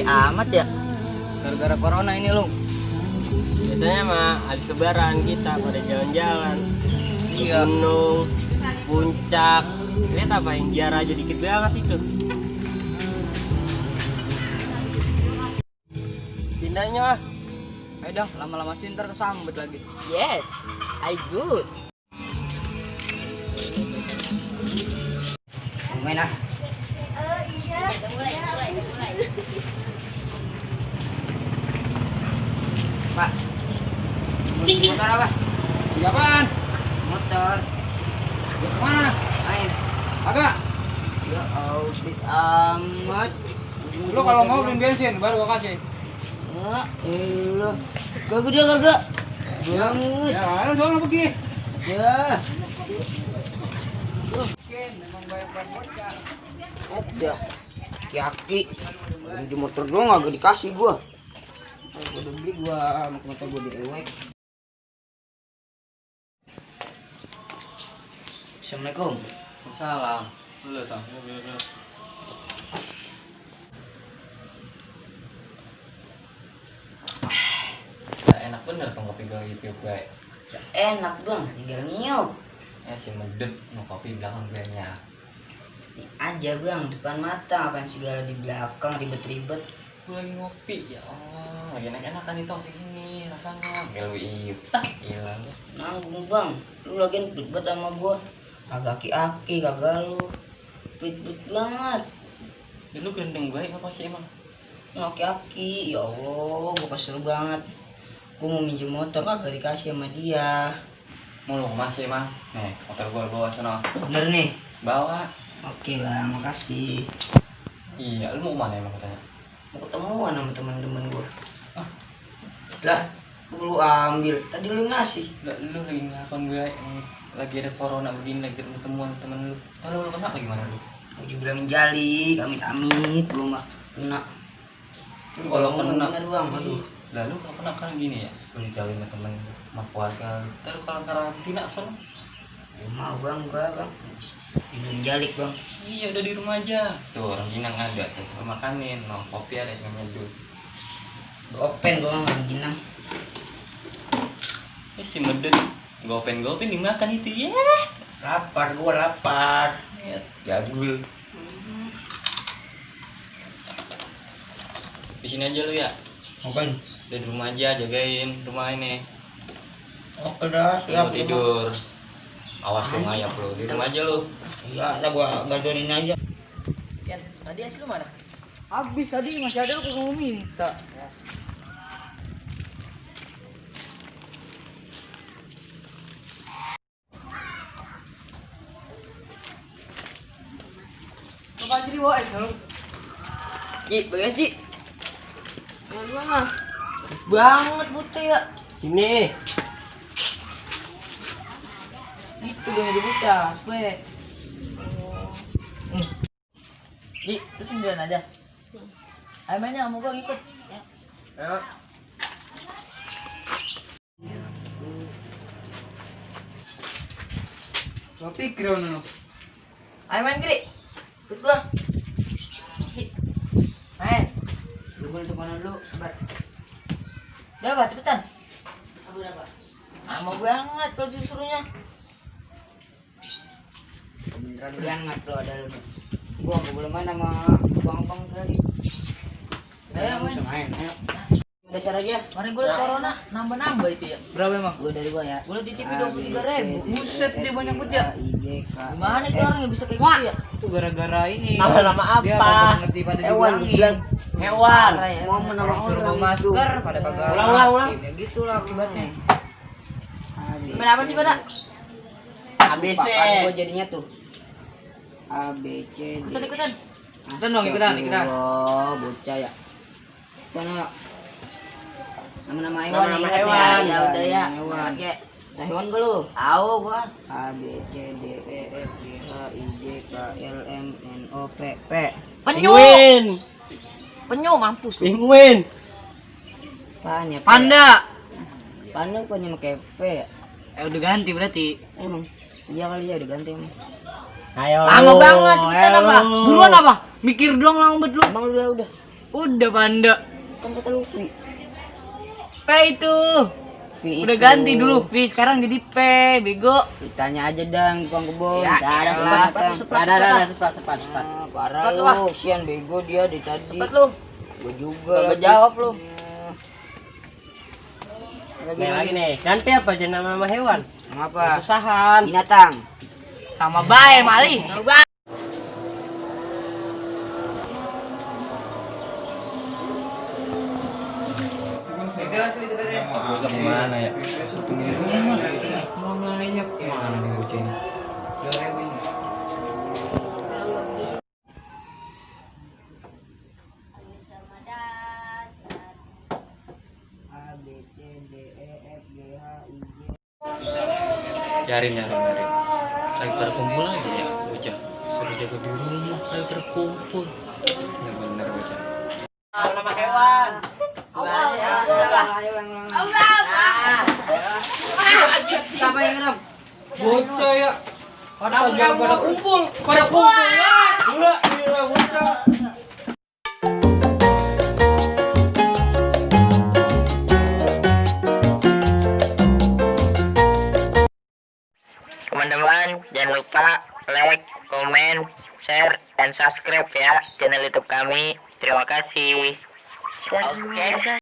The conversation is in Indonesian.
amat ya. Gara-gara corona ini lu. Biasanya mah habis lebaran kita pada jalan-jalan. Iya. Gunung, puncak. Lihat apa yang ziarah aja dikit banget itu. Pindahnya ah. Ayo dah, lama-lama ntar kesambet lagi. Yes, I good. Main ah. Mulai. Pak, motor apa? Iya apaan? Motor. Ya kemana? Main. Agak. Ya audit amat. Lu kalau mau beli bensin baru gua kasih. Ya, elah. Kagak dia kagak. Banget. Ya, lu jangan pergi. Ya. Memang banyak bocah. Ada. Aki-aki. Di motor doang agak dikasih gua. Gua udah beli gua motor gua diewek. Assalamualaikum. Salam. Lu tau. Enak bener tuh kopi gue gitu gue. Enak bang, tinggal nyiup. Ya si medep mau kopi belakang gue nya. Ini aja bang, depan mata, apaan segala di belakang ribet-ribet. Gue lagi ngopi ya Allah, lagi enak-enakan itu segini rasanya. Gak lu iup, gila lu. Nanggung bang, lu lagi ribet sama gua. Kagak aki-aki, kagak lu. Ribet banget. Ya lu gendeng gue apa sih emang? Aki-aki, ya Allah, gua kesel banget. Gua mau minjem motor, kagak dikasih sama dia. Mau lu masih emang? Nih, motor gue bawa sana. Bener nih? Bawa. Oke bang, makasih. Iya, lu mau mana emang katanya? Mau ketemuan sama teman-teman gua. Ah, Lah, lu ambil. Tadi lu ngasih. lu lagi ngelakuin gue lagi ada corona begini, lagi ketemuan temen lu. Lu kena lagi mana lu? Gua juga bilang menjali, amit-amit, gua mah kena. Kalau kena, bener bang, aduh. lalu kalau kena kan gini ya, lu dijauhin sama temen, sama keluarga. Terus kalau karantina sono, Gua mau bang, gua bang. Belum jalik bang. iya udah di rumah aja. Tuh orang Ginang ada tuh, lu makanin, no kopi ada yang nyeduh. Gopen gua nggak ginang. Si medit, gopen dimakan itu ya. Lapar, gua lapar. Ya, jagul. Di sini aja lu ya. Ngapain? Udah di rumah aja, jagain rumah ini. Oke dah, Lu siap. mau tidur. Awas lu ngayap lu, di rumah aja lu. Iya, ada gua gadonin aja. Yan, tadi hasil lu mana? Habis tadi masih ada lu mau minta. Apa jadi bawa es lu? Ji, bagas Ji. Ya mah. Banget butuh ya. Sini. Itu gak dibuka, gue. Ji, lu sendirian aja. Ayo mainnya sama gua ngikut. Ayo. Kopi kron lu. Ayo main Giri. Ikut gua. Ji. Main. Lu boleh temenan dulu, sabar. Udah apa, cepetan. Berapa? Lama banget kalau disuruhnya. Beneran banget lo ada lu. Gua nggak boleh main sama bang tadi. Ayo main. Ayo. Dasar aja. Kemarin gua liat corona nambah-nambah itu ya. Berapa emang? Gua dari gua ya. Gua liat di TV 23.000. Buset, dia banyak banget ya. Gimana itu orang yang bisa kayak gitu ya? Itu gara-gara ini. Nama-nama Dia apa? kagak ngerti pada Hewan dibilangin. bilang Hewan. mau menama Suruh orang bawa masker itu. pada kagak. Ulang. Ya gitulah akibatnya. Main apa sih pada? ABC. Gua jadinya tuh. A B C D. Ikutan dong, ikutan. Oh, bocah ya. Mana nama-nama hewan, Nama-nama ingat hewan. ya udah ya. Hewan. Oke. Nah, hewan gua lu. Tahu gua. A B C D E F G H I J K L M N O P P. Penguin. Penyu mampus. Penguin. Apaan ya? Panda. Panda punya pakai V ya? Udah ganti berarti. Emang. Iya kali ya udah ganti emang. Ayo. Lama banget, cepetan apa? Buruan apa? Mikir doang lambat lu. Emang udah. Udah Panda. Kan kata Luffy. P itu. V Udah itu. ganti dulu V, sekarang jadi P, bego. Ditanya aja dang tukang kebun. Ya, Dah, ada elah. sepat. Parah Sepat lu, lu, sian bego dia di tadi. Cepet lu. Gua juga. Kagak lagi. jawab lu. Lagi. nih. Ganti apa aja nama hewan? Nama apa? Susahan. Binatang. Sama bae Mali. Sama bae. Bocah kemana ya? Satu minggu mana nanya kemana nih bocah ini? A B C D E F G H I J. Cari. Lagi pada kumpul lagi ya bocah. Suruh jaga di rumah, lagi pada kumpul. Bener bocah. Nama hewan. Siapa yang ngerem? Bocah ya. Pada kumpul ya. Gila bocah. Teman-teman, jangan lupa like, komen, share, dan subscribe ya channel YouTube kami. Terima kasih. Oke.